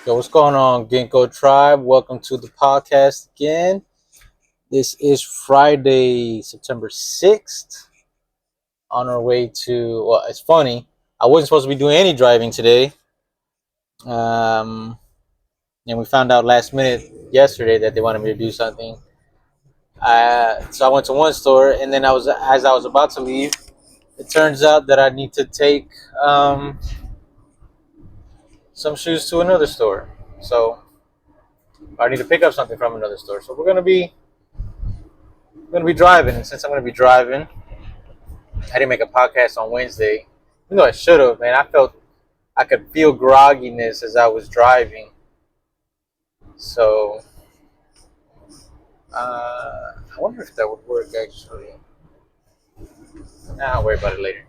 Yo, what's going on, GiNkO Tribe? Welcome to the podcast again. This is Friday, September 6th. On our way to, well, it's funny. I wasn't supposed to be doing any driving today. Um, and we found out last minute yesterday that they wanted me to do something. So I went to one store, and then as I was about to leave, it turns out that I need to take some shoes to another store. So I need to pick up something from another store. So we're gonna be driving, and since I'm gonna be driving, I didn't make a podcast on Wednesday. You know, I should have, man. I could feel grogginess as I was driving. So I wonder if that would work actually. Nah, I'll worry about it later.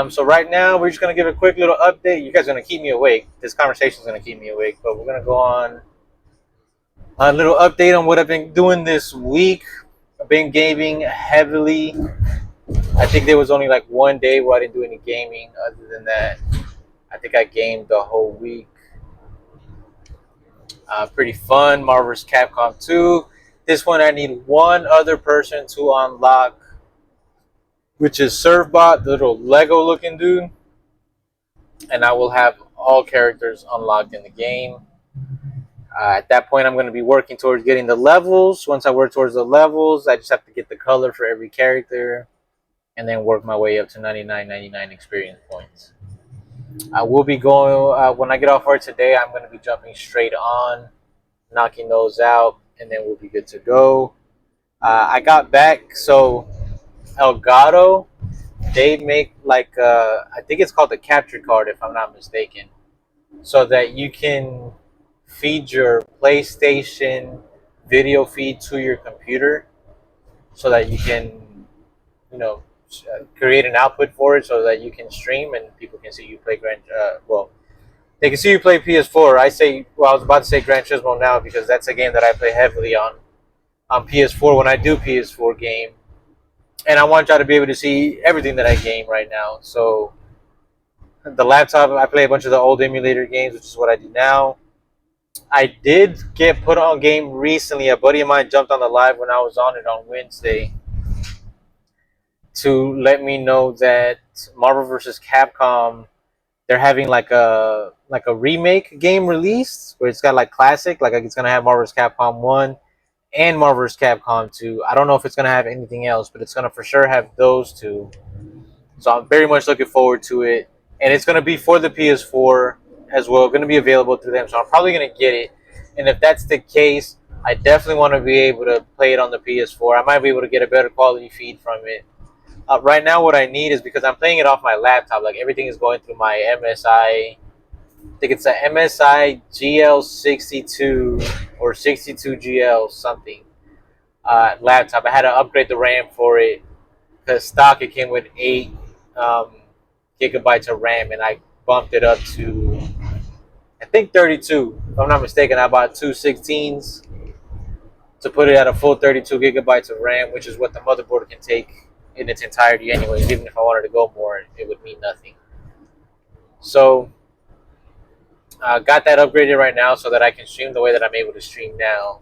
So right now we're just gonna give a quick little update. You guys are gonna keep me awake. This conversation is gonna keep me awake, but we're gonna go on a little update on what I've been doing this week. I've been gaming heavily. I think there was only like one day where I didn't do any gaming. Other than that, I think I gamed the whole week. Pretty fun. Marvel vs. Capcom 2. This one I need one other person to unlock, which is Servbot, the little Lego looking dude. And I will have all characters unlocked in the game. At that point, I'm going to be working towards getting the levels. Once I work towards the levels, I just have to get the color for every character and then work my way up to 99.99 experience points. I will be going, when I get off work today, I'm going to be jumping straight on, knocking those out, and then we'll be good to go. I got back, so Elgato, they make like, I think it's called the capture card if I'm not mistaken, so that you can feed your PlayStation video feed to your computer so that you can, you know, create an output for it so that you can stream and people can see you play they can see you play PS4. I was about to say Gran Turismo now because that's a game that I play heavily on PS4 when I do PS4 game, and I want y'all to be able to see everything that I game right now. So the laptop, I play a bunch of the old emulator games, which is what I do now. I did get put on game recently. A buddy of mine jumped on the live when I was on it on Wednesday to let me know that Marvel vs. Capcom, they're having like a remake game released where it's got like classic, like it's gonna have Marvel vs. Capcom 1 and Marvel vs. Capcom 2. I don't know if it's gonna have anything else, but it's gonna for sure have those two. So I'm very much looking forward to it, and it's gonna be for the PS4 as well. Going to be available through them, so I'm probably gonna get it. And if that's the case, I definitely want to be able to play it on the PS4. I might be able to get a better quality feed from it. Right now, what I need is, because I'm playing it off my laptop, like everything is going through my MSI. I think it's a MSI GL62 or 62GL something laptop. I had to upgrade the RAM for it because stock it came with 8 gigabytes of RAM, and I bumped it up to, I think, 32. If I'm not mistaken, I bought two 16s to put it at a full 32 gigabytes of RAM, which is what the motherboard can take in its entirety anyways. Even if I wanted to go more, it would mean nothing. So I got that upgraded right now so that I can stream the way that I'm able to stream now.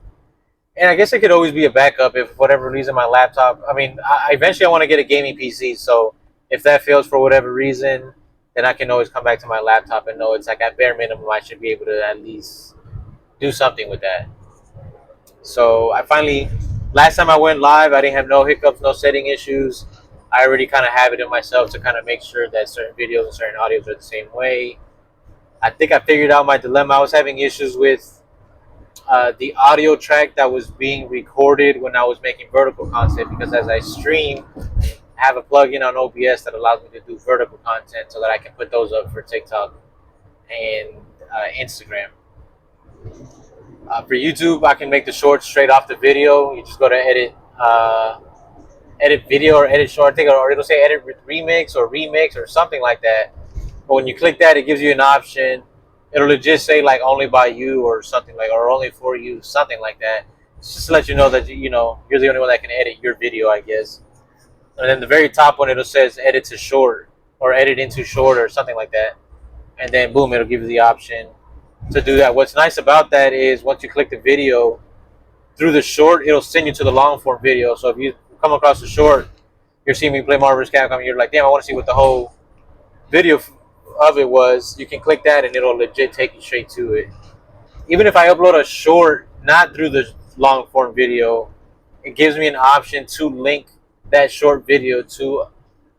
And I guess it could always be a backup if for whatever reason my laptop, eventually I want to get a gaming PC, so if that fails for whatever reason, then I can always come back to my laptop and know it's like at bare minimum I should be able to at least do something with that. So last time I went live, I didn't have no hiccups, no setting issues. I already kind of have it in myself to kind of make sure that certain videos and certain audios are the same way. I think I figured out my dilemma. I was having issues with the audio track that was being recorded when I was making vertical content, because as I stream, I have a plugin on OBS that allows me to do vertical content so that I can put those up for TikTok and Instagram. For YouTube, I can make the shorts straight off the video. You just go to edit video or edit short, or it'll say edit remix or something like that. But when you click that, it gives you an option. It'll just say like only by you or something like, or only for you, something like that. It's just to let you know that you're the only one that can edit your video, I guess. And then the very top one, it'll says edit to short or edit into short or something like that. And then boom, it'll give you the option to do that. What's nice about that is once you click the video through the short, it'll send you to the long form video. So if you come across the short, you're seeing me play Marvel vs. Capcom, you're like, damn, I want to see what the whole video of it was. You can click that and it'll legit take you straight to it. Even if I upload a short, not through the long form video, it gives me an option to link that short video to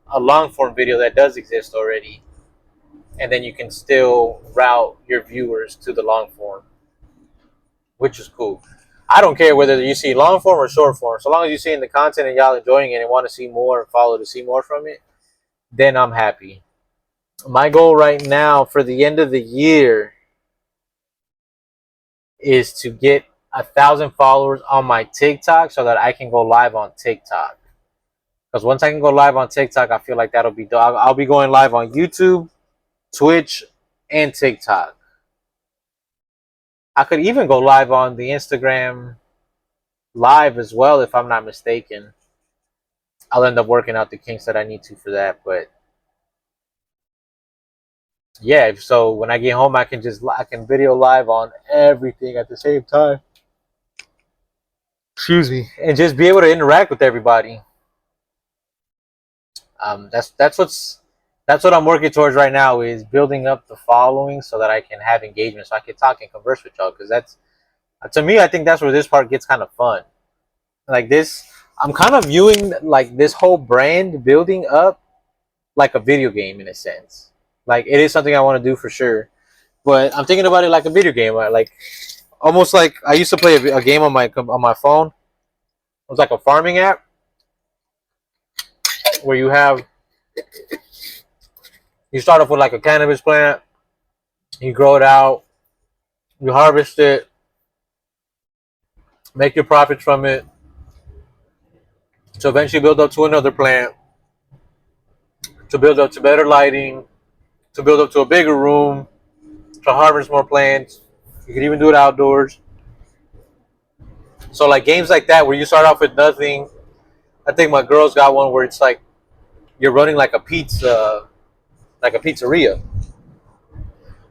a long form video that does exist already. And then you can still route your viewers to the long form, which is cool. I don't care whether you see long form or short form. So long as you're seeing the content and y'all enjoying it and want to see more and follow to see more from it, then I'm happy. My goal right now for the end of the year is to get 1,000 followers on my TikTok so that I can go live on TikTok. Because once I can go live on TikTok, I feel like that'll be dope. I'll be going live on YouTube, Twitch, and TikTok. I could even go live on the Instagram live as well if I'm not mistaken. I'll end up working out the kinks that I need to for that, but yeah, so when I get home I can video live on everything at the same time. Excuse me. And just be able to interact with everybody. That's what I'm working towards right now, is building up the following so that I can have engagement, so I can talk and converse with y'all. Because that's, to me, I think that's where this part gets kind of fun. Like this, I'm kind of viewing like this whole brand building up like a video game in a sense. Like it is something I want to do for sure, but I'm thinking about it like a video game, like almost like I used to play a game on my phone. It was like a farming app where you start off with like a cannabis plant, you grow it out, you harvest it, make your profits from it, to eventually build up to another plant, to build up to better lighting, to build up to a bigger room, to harvest more plants. You can even do it outdoors. So like games like that where you start off with nothing. I think my girl's got one where it's like you're running like a pizza, like a pizzeria.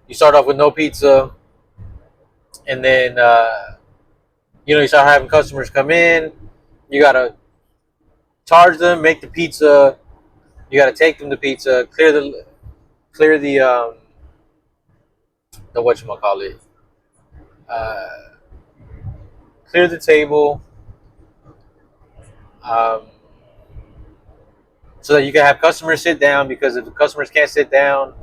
You start off with no pizza, and then you start having customers come in. You gotta charge them, make the pizza. You gotta take them the pizza, clear the whatchamacallit, uh, clear the table, um, so that you can have customers sit down. Because if the customers can't sit down,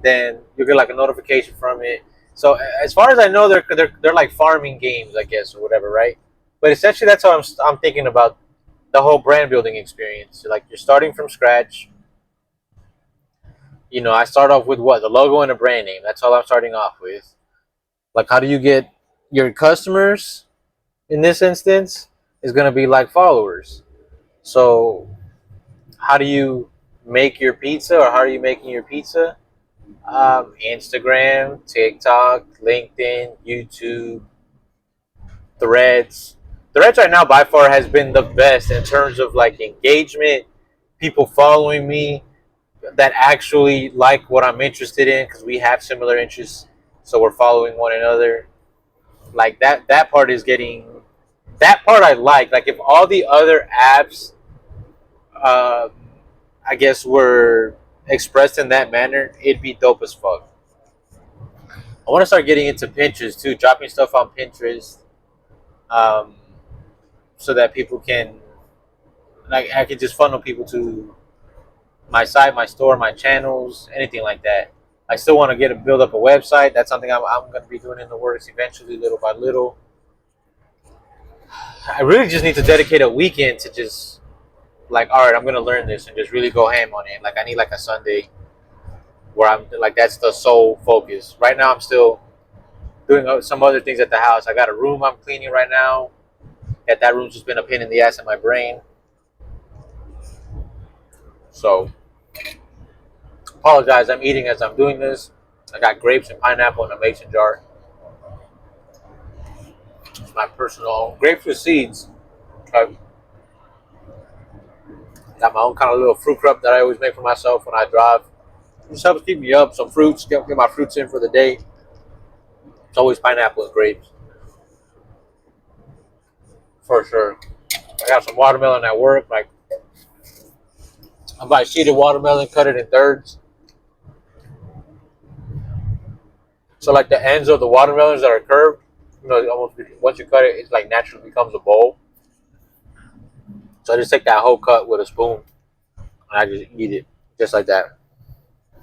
then you'll get like a notification from it. So as far as I know, they're like farming games, I guess, or whatever, right? But essentially, that's how I'm thinking about the whole brand building experience. Like you're starting from scratch. I start off with what? The logo and a brand name. That's all I'm starting off with. Like, how do you get your customers in this instance is going to be like followers. So how do you make your pizza, or how are you making your pizza? Instagram, TikTok, LinkedIn, YouTube, Threads. Threads right now by far has been the best in terms of like engagement, people following me that actually like what I'm interested in because we have similar interests, so we're following one another. Like that part is getting, that part I like. Like if all the other apps, uh, I guess, were expressed in that manner, it'd be dope as fuck. I want to start getting into Pinterest too, dropping stuff on Pinterest, um, so that people can, like, I can just funnel people to my site, my store, my channels, anything like that. I still want to build up a website. That's something I'm going to be doing in the works eventually, little by little. I really just need to dedicate a weekend to just like, all right, I'm going to learn this and just really go ham on it. Like I need like a Sunday where I'm like, that's the sole focus. Right now I'm still doing some other things at the house. I got a room I'm cleaning right now. That room's just been a pain in the ass in my brain. So apologize, I'm eating as I'm doing this. I got grapes and pineapple in a mason jar. It's my personal grapes with seeds. I've got my own kind of little fruit cup that I always make for myself when I drive. It just helps keep me up. Some fruits, get my fruits in for the day. It's always pineapple and grapes. For sure. I got some watermelon at work. Like, I buy sheeted watermelon, cut it in thirds. So like the ends of the watermelons that are curved, almost once you cut it, it like naturally becomes a bowl. So I just take that whole cut with a spoon and I just eat it just like that,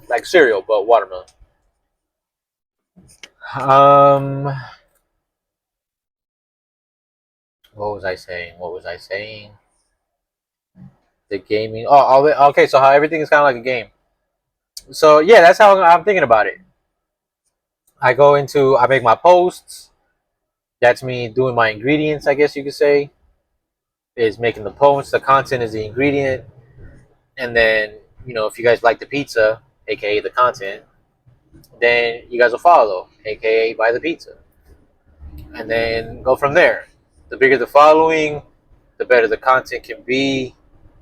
like cereal but watermelon. Um, what was I saying? What was I saying? The gaming. Oh, okay. So how everything is kind of like a game. So yeah, that's how I'm thinking about it. I make my posts. That's me doing my ingredients, I guess you could say. Is making the posts. The content is the ingredient, and then if you guys like the pizza, aka the content, then you guys will follow, aka buy the pizza, and then go from there. The bigger the following, the better the content can be.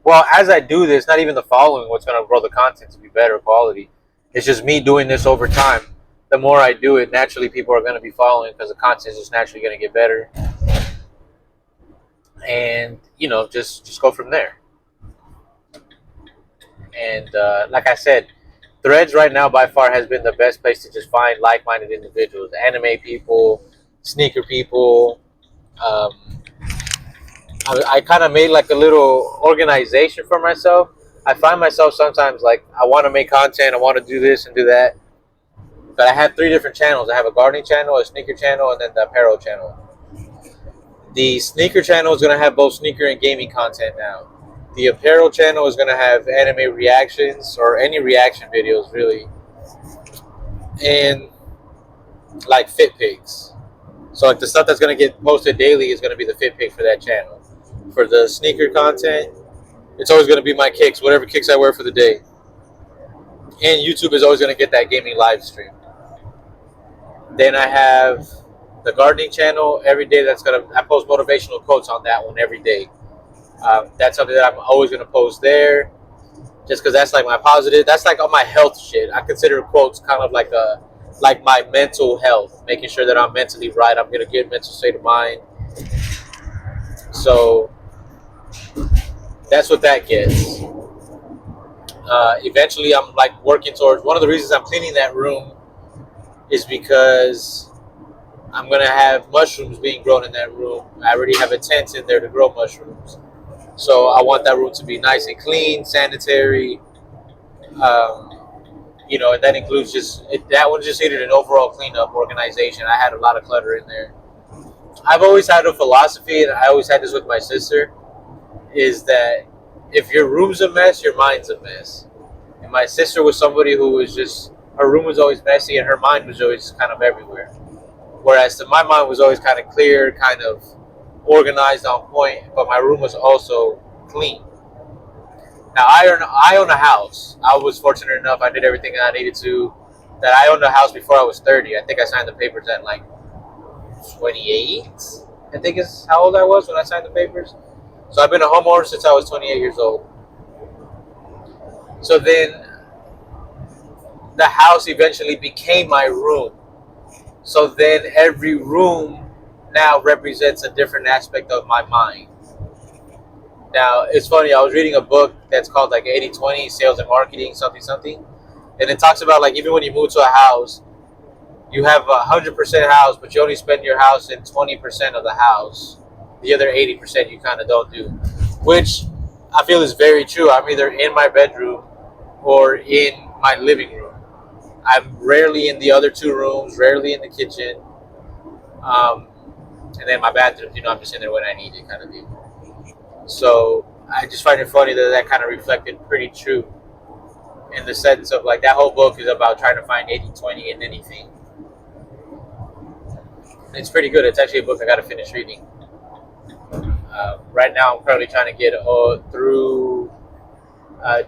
Well, as I do this, not even the following what's going to grow the content to be better quality. It's just me doing this over time. The more I do it, naturally people are going to be following because the content is just naturally going to get better. And just go from there. And like I said, Threads right now by far has been the best place to just find like-minded individuals, anime people, sneaker people. Um, I kind of made like a little organization for myself. I find myself sometimes like I want to make content, I want to do this and do that, but I have 3 different channels. I have a gardening channel, a sneaker channel, and then the apparel channel. The sneaker channel is going to have both sneaker and gaming content now. The apparel channel is going to have anime reactions or any reaction videos really, and like fit pics. So like the stuff that's going to get posted daily is going to be the fit pic for that channel. For the sneaker content, it's always going to be my kicks, whatever kicks I wear for the day. And YouTube is always going to get that gaming live stream. Then I have the gardening channel every day. I post motivational quotes on that one every day. That's something that I'm always going to post there, just because that's like my positive. That's like on my health shit. I consider quotes kind of like my mental health, making sure that I'm mentally right. I'm in a good mental state of mind. So that's what that gets. Eventually, I'm like working towards. One of the reasons I'm cleaning that room is because I'm gonna have mushrooms being grown in that room. I already have a tent in there to grow mushrooms, so I want that room to be nice and clean, sanitary. And that includes that one just needed an overall cleanup, organization. I had a lot of clutter in there. I've always had a philosophy, and I always had this with my sister, is that if your room's a mess, your mind's a mess. And my sister was somebody who was just, her room was always messy and her mind was always kind of everywhere. Whereas my mind was always kind of clear, kind of organized, on point, but my room was also clean. Now I own a house. I was fortunate enough, I did everything that I needed to, that I owned a house before I was 30. I think I signed the papers at like 28. I think is how old I was when I signed the papers. So I've been a homeowner since I was 28 years old. So then the house eventually became my room. So then every room now represents a different aspect of my mind. Now, it's funny, I was reading a book that's called like 80/20 Sales and Marketing, something, something. And it talks about like even when you move to a house, you have 100% house, but you only spend your house in 20% of the house. The other 80% you kind of don't do, which I feel is very true. I'm either in my bedroom or in my living room. I'm rarely in the other 2 rooms, rarely in the kitchen. And then my bathroom, I'm just in there when I need it, kind of deal. So I just find it funny that kind of reflected pretty true in the sense of like that whole book is about trying to find 80/20 in anything. It's pretty good. It's actually a book I got to finish reading. Right now, I'm currently trying to get through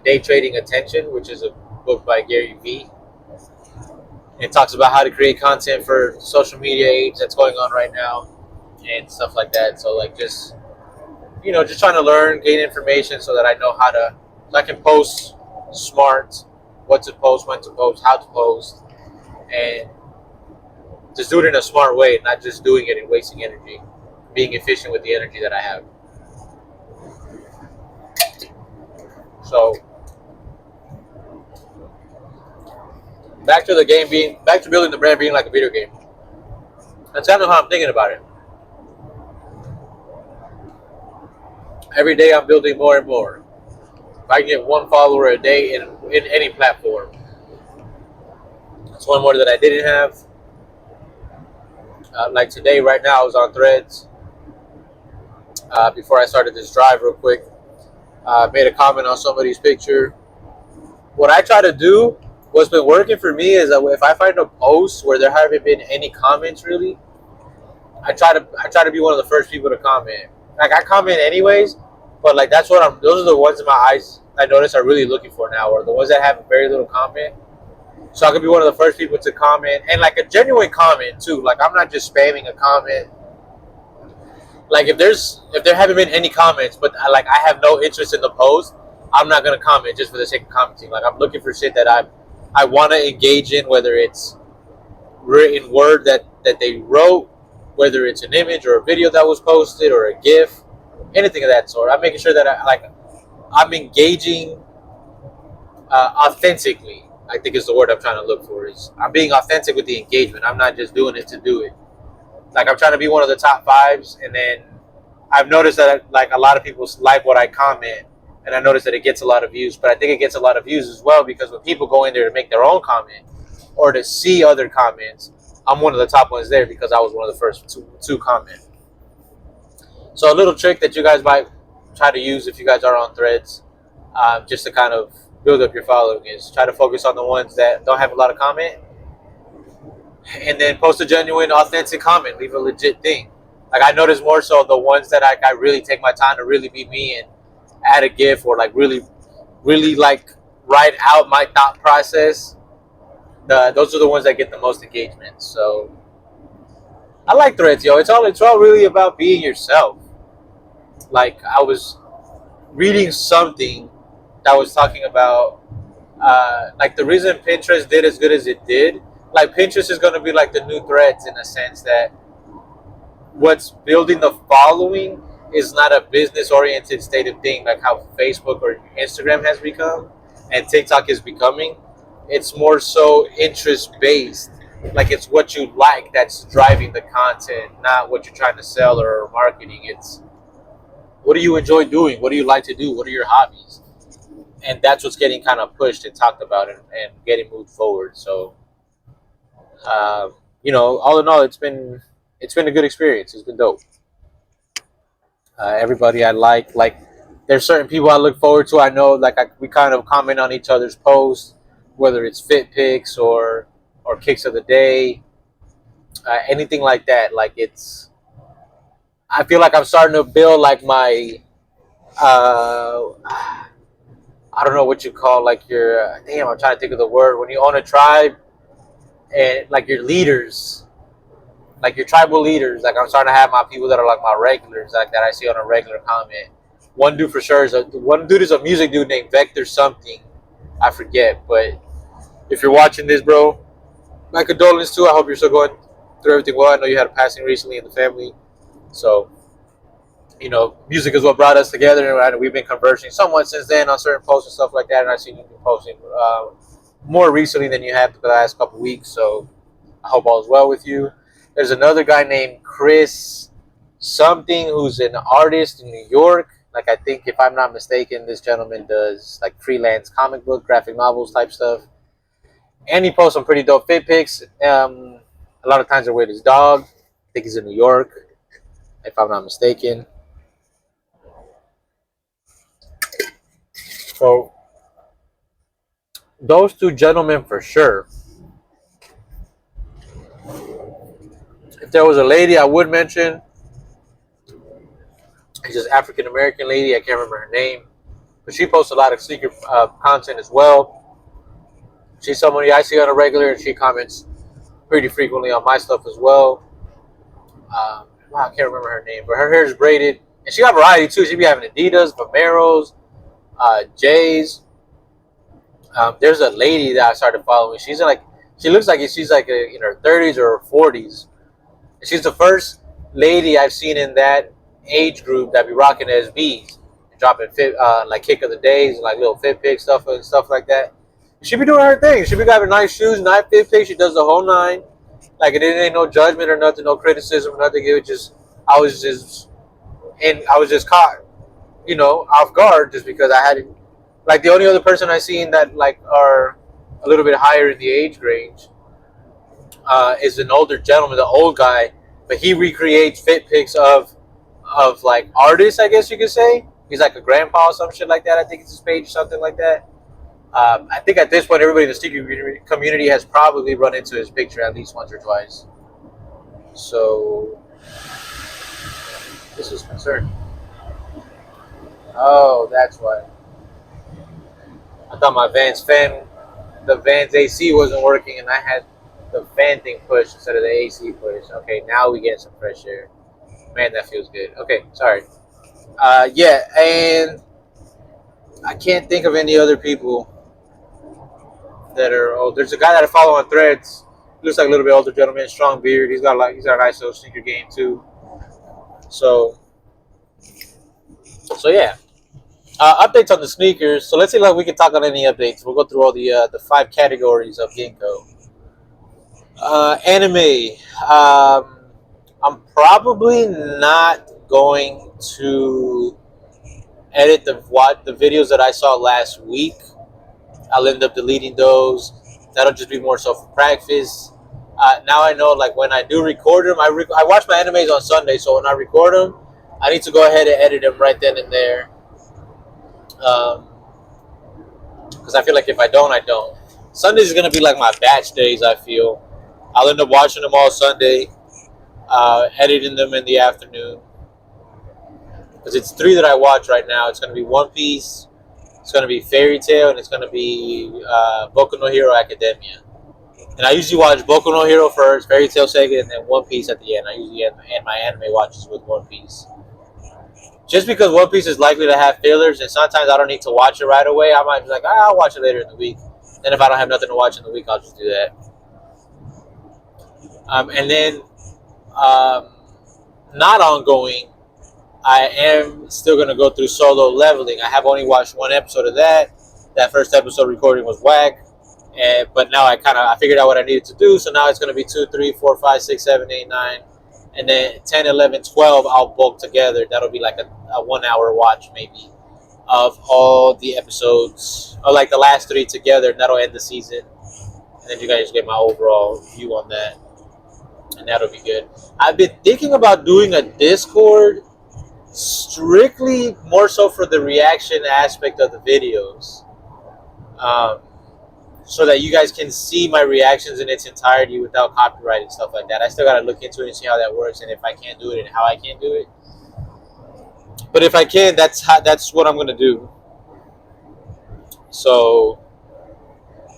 Day Trading Attention, which is a book by Gary Vee. It talks about how to create content for social media age that's going on right now and stuff like that. So like just trying to learn, gain information so that I know so I can post smart, what to post, when to post, how to post, and Just do it in a smart way, not just doing it and wasting energy. Being efficient with the energy that I have. So back to the game being, back to building the brand being like a video game. That's kind of how I'm thinking about it. Every day I'm building more and more. If I can get one follower a day in any platform, that's one more that I didn't have. Like today, right now, I was on Threads. Before I started this drive, real quick, made a comment on somebody's picture. What I try to do, what's been working for me, is that if I find a post where there haven't been any comments, really, I try to be one of the first people to comment. Like I comment anyways, but like that's what I'm. Those are the ones in my eyes I notice are really looking for now, or the ones that have very little comment. So I could be one of the first people to comment, and like a genuine comment too. Like I'm not just spamming a comment. Like if there haven't been any comments, but I have no interest in the post, I'm not gonna comment just for the sake of commenting. Like I'm looking for shit that I want to engage in, whether it's written word that they wrote, whether it's an image or a video that was posted or a GIF, anything of that sort. I'm making sure that I'm engaging authentically. I think is the word I'm trying to look for. Is I'm being authentic with the engagement. I'm not just doing it to do it. Like I'm trying to be one of the top fives, and then I've noticed that like a lot of people like what I comment, and I noticed that it gets a lot of views. But I think it gets a lot of views as well because when people go in there to make their own comment or to see other comments, I'm one of the top ones there because I was one of the first to comment. So a little trick that you guys might try to use if you guys are on Threads, just to kind of build up your following, is try to focus on the ones that don't have a lot of comment, and then post a genuine, authentic comment. Leave a legit thing. Like I notice more so the ones that I really take my time to really be me and add a GIF or like really like write out my thought process. Those are the ones that get the most engagement. So I like Threads, yo. It's all really about being yourself. Like I was reading something that was talking about like the reason Pinterest did as good as it did. Like Pinterest is going to be like the new Threads in a sense that what's building the following is not a business oriented state of thing like how Facebook or Instagram has become and TikTok is becoming. It's more so interest based. Like it's what you like that's driving the content, not what you're trying to sell or marketing. It's what do you enjoy doing? What do you like to do? What are your hobbies? And that's what's getting kind of pushed and talked about and getting moved forward. So, all in all, it's been a good experience. It's been dope. Everybody I like there's certain people I look forward to. I know we kind of comment on each other's posts, whether it's fit picks or kicks of the day, anything like that. Like I feel like I'm starting to build like my I don't know what you call like your damn. I'm trying to think of the word when you own a tribe and like your leaders, like your tribal leaders. Like I'm starting to have my people that are like my regulars, like that I see on a regular comment. One dude for sure is a music dude named Vector something. I forget, but if you're watching this, bro, my condolences too. I hope you're still going through everything well. I know you had a passing recently in the family, so music is what brought us together, and we've been conversing somewhat since then on certain posts and stuff like that. And I've seen you been posting more recently than you have the last couple weeks. So I hope all is well with you. There's another guy named Chris something who's an artist in New York. Like I think, if I'm not mistaken, this gentleman does like freelance comic book, graphic novels type stuff, and he posts some pretty dope fit pics. A lot of times they're with his dog. I think he's in New York, if I'm not mistaken. So those two gentlemen for sure. If there was a lady I would mention, it's just African American lady. I can't remember her name, but she posts a lot of secret content as well. She's somebody I see on a regular, and she comments pretty frequently on my stuff as well. I can't remember her name, but her hair is braided, and she got variety too. She be having Adidas, Vomeros, J's. There's a lady that I started following. She's in like She looks like she's like in her 30s or 40s. She's the first lady I've seen in that age group that be rocking SBs, dropping fit, like kick of the days, like little fit pick stuff and stuff like that. She be doing her thing. She be having nice shoes, nice fit pick. She does the whole nine. Like it ain't no judgment or nothing, no criticism or nothing. It was just I was just caught, off guard just because I had like the only other person I seen that like are a little bit higher in the age range is an older gentleman, the old guy, but he recreates fit pics of like artists, I guess you could say. He's like a grandpa or some shit like that. I think it's his page or something like that. I think at this point, everybody in the sneaker community has probably run into his picture at least once or twice. So this is concerned. Oh, that's why. I thought the Vans AC wasn't working, and I had the fan thing pushed instead of the AC pushed. Okay, now we get some fresh air. Man, that feels good. Okay, sorry. Yeah, and I can't think of any other people that are old. There's a guy that I follow on Threads. He looks like a little bit older gentleman, strong beard. He's got a nice little sneaker game too. So yeah. Updates on the sneakers. So let's see if we can talk on any updates. We'll go through all the 5 categories of GiNkO. Anime. I'm probably not going to edit the videos that I saw last week. I'll end up deleting those. That'll just be more so for practice. Now I know, like, when I do record them, I watch my animes on Sunday, so when I record them, I need to go ahead and edit them right then and there. Because I feel like if I don't, I don't. Sundays is going to be like my batch days, I feel. I'll end up watching them all Sunday, editing them in the afternoon. Because it's 3 that I watch right now. It's going to be One Piece, it's going to be Fairy Tail, and it's going to be Boku no Hero Academia. And I usually watch Boku no Hero first, Fairy Tail second, and then One Piece at the end. I usually end my anime watches with One Piece. Just because One Piece is likely to have fillers, and sometimes I don't need to watch it right away, I might be like, I'll watch it later in the week. Then if I don't have nothing to watch in the week, I'll just do that. And then, not ongoing, I am still going to go through Solo Leveling. I have only watched 1 episode of that. That first episode recording was whack. But now I figured out what I needed to do. So now it's going to be 2, 3, 4, 5, 6, 7, 8, 9. And then 10, 11, 12, I'll bulk together. That'll be like a 1 hour watch maybe of all the episodes, or like the last 3 together. And that'll end the season. And then you guys get my overall view on that. And that'll be good. I've been thinking about doing a Discord strictly more so for the reaction aspect of the videos. So that you guys can see my reactions in its entirety without copyright and stuff like that. I still got to look into it and see how that works, and if I can do it and how I can do it. But if I can, that's what I'm going to do. So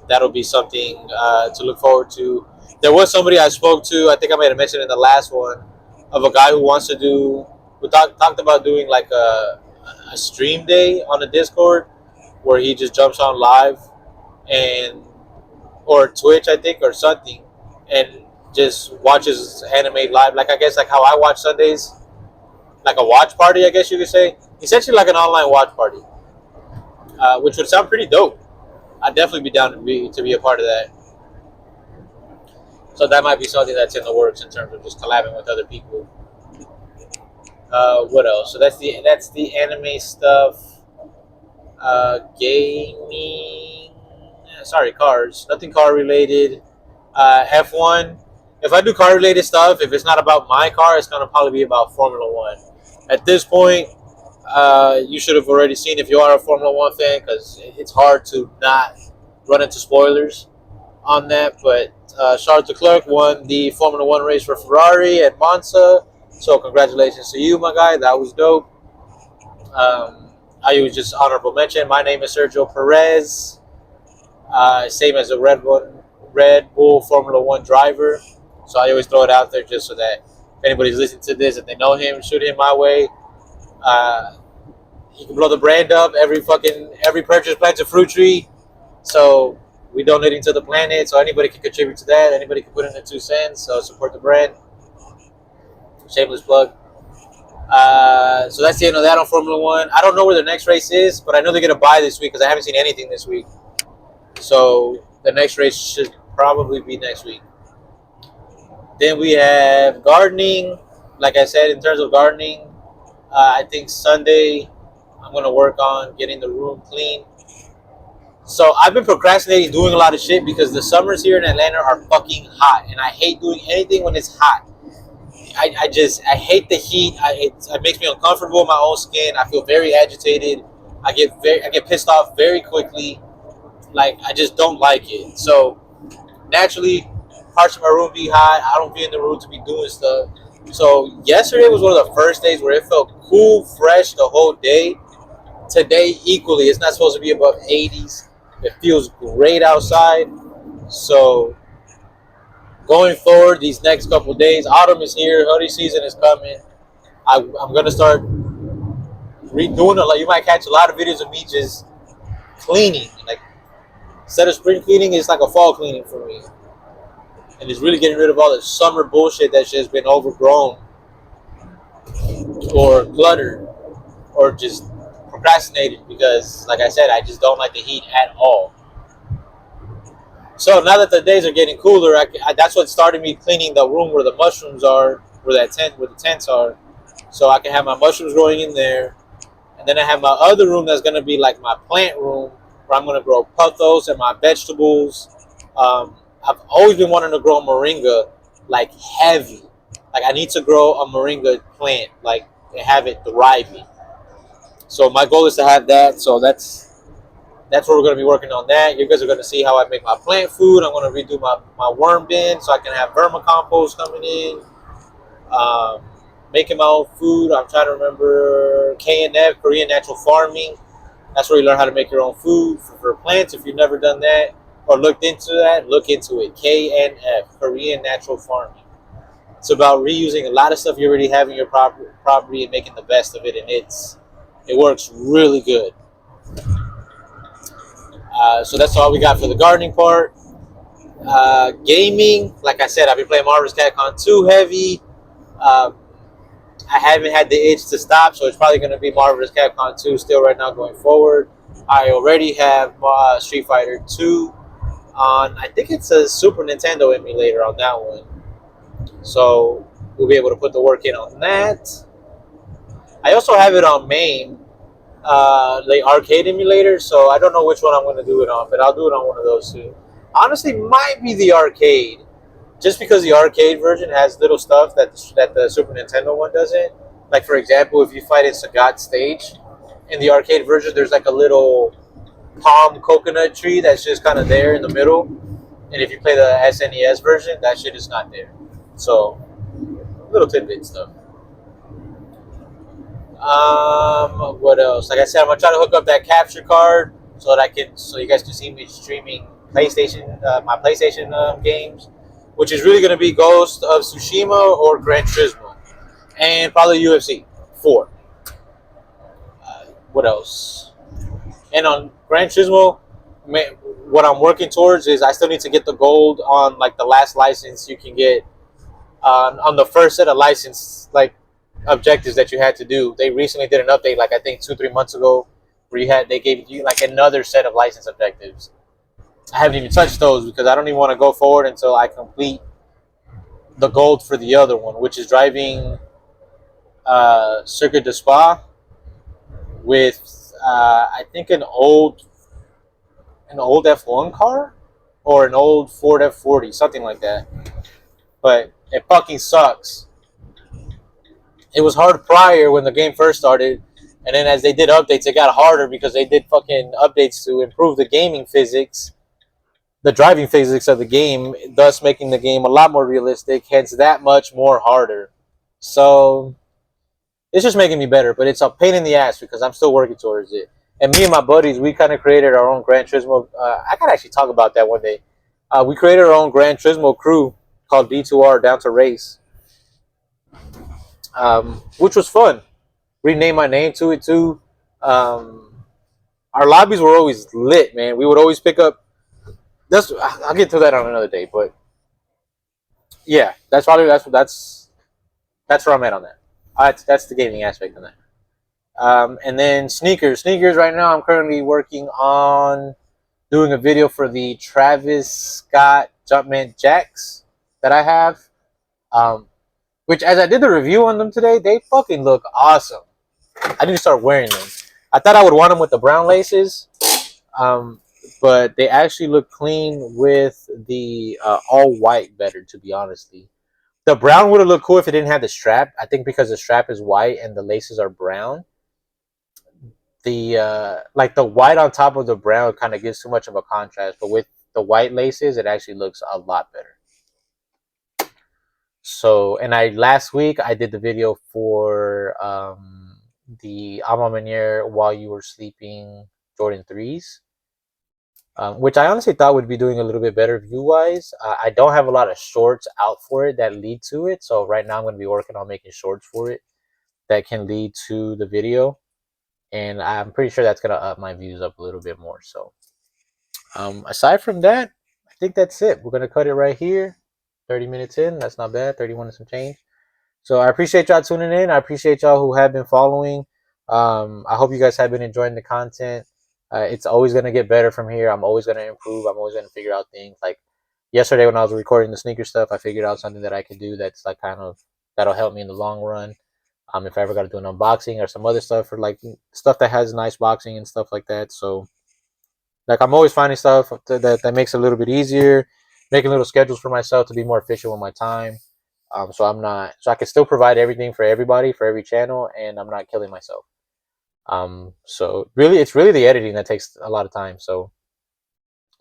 that'll be something to look forward to. There was somebody I spoke to, I think I made a mention in the last one, of a guy who wants to do, who talked about doing like a stream day on the Discord where he just jumps on live or Twitch, I think, or something, and just watches anime live. Like, I guess like how I watch Sundays, like a watch party, I guess you could say. Essentially like an online watch party, which would sound pretty dope. I'd definitely be down to be a part of that. So that might be something that's in the works in terms of just collabing with other people. What else? So that's the anime stuff. Gaming. Sorry, cars. Nothing car related. F1. If I do car related stuff, if it's not about my car, it's gonna probably be about Formula One. At this point, you should have already seen if you are a Formula One fan, because it's hard to not run into spoilers on that. But Charles Leclerc won the Formula One race for Ferrari at Monza. So congratulations to you, my guy. That was dope. I was just honorable mention. My name is Sergio Perez. Same as a Red Bull Formula One driver. So I always throw it out there just so that if anybody's listening to this and they know him, shoot him my way. He can blow the brand up. Every purchase plants a fruit tree. So We donating to the planet, so anybody can contribute to that. Anybody can put in their 2 cents. So support the brand. Shameless plug. So that's the end of that on Formula One. I don't know where the next race is, but I know they're gonna buy this week because I haven't seen anything this week. So the next race should probably be next week. Then we have gardening. Like I said, in terms of gardening, I think Sunday I'm gonna work on getting the room clean. So I've been procrastinating doing a lot of shit because the summers here in Atlanta are fucking hot, and I hate doing anything when it's hot. I hate the heat. It makes me uncomfortable in my own skin. I feel very agitated. I get pissed off very quickly. Like I just don't like it. So naturally, parts of my room be hot. I don't be in the room to be doing stuff. So yesterday was one of the first days where it felt cool, fresh the whole day. Today equally, it's not supposed to be above 80s. It feels great outside. So going forward, these next couple of days, autumn is here, hoodie season is coming. I'm gonna start redoing it. Like you might catch a lot of videos of me just cleaning. Like instead of spring cleaning, it's like a fall cleaning for me, and it's really getting rid of all the summer bullshit that's just been overgrown or cluttered or just procrastinated because, like I said, I just don't like the heat at all. So now that the days are getting cooler, that's what started me cleaning the room where the mushrooms are, where the tents are, so I can have my mushrooms growing in there. And then I have my other room that's gonna be like my plant room, where I'm gonna grow pothos and my vegetables. I've always been wanting to grow moringa, like heavy. Like I need to grow a moringa plant, like and have it thriving. So my goal is to have that. So that's where we're going to be working on that. You guys are going to see how I make my plant food. I'm going to redo my worm bin so I can have vermicompost coming in. Making my own food. I'm trying to remember KNF, Korean Natural Farming. That's where you learn how to make your own food for plants. If you've never done that or looked into that, look into it. KNF, Korean Natural Farming. It's about reusing a lot of stuff you already have in your property and making the best of it, and it works really good. So that's all we got for the gardening part. Gaming, like I said, I've been playing Marvel's Capcom 2 heavy. I haven't had the itch to stop, so it's probably going to be Marvel's Capcom 2 still right now going forward. I already have Street Fighter 2 on, I think it's a Super Nintendo emulator on that one. So we'll be able to put the work in on that. I also have it on MAME, the arcade emulator, so I don't know which one I'm going to do it on, but I'll do it on one of those two. Honestly, might be the arcade, just because the arcade version has little stuff that the Super Nintendo one doesn't. Like for example, if you fight in Sagat stage, in the arcade version, there's like a little palm coconut tree that's just kind of there in the middle, and if you play the SNES version, that shit is not there. So little tidbit stuff. What else? Like I said, I'm gonna try to hook up that capture card so that so you guys can see me streaming PlayStation, my PlayStation games, which is really gonna be Ghost of Tsushima or Gran Turismo, and probably UFC 4. What else? And on Gran Turismo, what I'm working towards is I still need to get the gold on like the last license you can get on the first set of license objectives that you had to do. They recently did an update, like I think 2-3 months ago, where they gave you like another set of license objectives. I haven't even touched those because I don't even want to go forward until I complete the gold for the other one, which is driving Circuit de Spa with I think an old F1 car or an old Ford F40, something like that. But it fucking sucks. It was hard prior when the game first started, and then as they did updates, it got harder because they did fucking updates to improve the gaming physics, the driving physics of the game, thus making the game a lot more realistic, hence that much more harder. So it's just making me better, but it's a pain in the ass because I'm still working towards it. And me and my buddies, we kind of created our own Gran Turismo. I could actually talk about that one day. We created our own Gran Turismo crew called D2R, Down to Race, which was fun. Renamed my name to it too. Our lobbies were always lit, man. We would always pick up that's I'll get to that on another day. But yeah, that's where I'm at on that. That's the gaming aspect on that. And then sneakers. Sneakers right now I'm currently working on doing a video for the Travis Scott Jumpman Jacks that I have. Um, which as I did the review on them today, they fucking look awesome. I need to start wearing them. I thought I would want them with the brown laces, um, but they actually look clean with the all white better, to be honestly. The brown would have looked cool if it didn't have the strap. I think because the strap is white and the laces are brown, the like the white on top of the brown kind of gives too much of a contrast. But with the white laces, it actually looks a lot better. So, and I last week I did the video for the Alma Manier while you were sleeping Jordan threes, which I honestly thought would be doing a little bit better view wise. I don't have a lot of shorts out for it that lead to it, so right now I'm going to be working on making shorts for it that can lead to the video, and I'm pretty sure that's going to up my views up a little bit more. So, aside from that, I think that's it. We're going to cut it right here. 30 minutes in, that's not bad. 31 and some change. So I appreciate y'all tuning in. I appreciate y'all who have been following. I hope you guys have been enjoying the content. It's always going to get better from here. I'm always going to improve. I'm always going to figure out things. Like yesterday when I was recording the sneaker stuff, I figured out something that I could do that's like kind of that'll help me in the long run. If I ever got to do an unboxing or some other stuff, or like stuff that has nice boxing and stuff like that. So like I'm always finding stuff that makes it a little bit easier, making little schedules for myself to be more efficient with my time. So I'm not, so I can still provide everything for everybody for every channel, and I'm not killing myself. So really, it's really the editing that takes a lot of time. So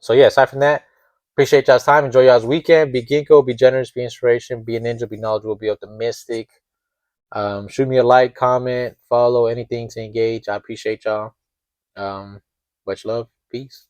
yeah. Aside from that, appreciate y'all's time. Enjoy y'all's weekend. Be GiNkO, be generous, be inspiration, be a ninja, be knowledgeable, be optimistic. Shoot me a like, comment, follow, anything to engage. I appreciate y'all. Much love. Peace.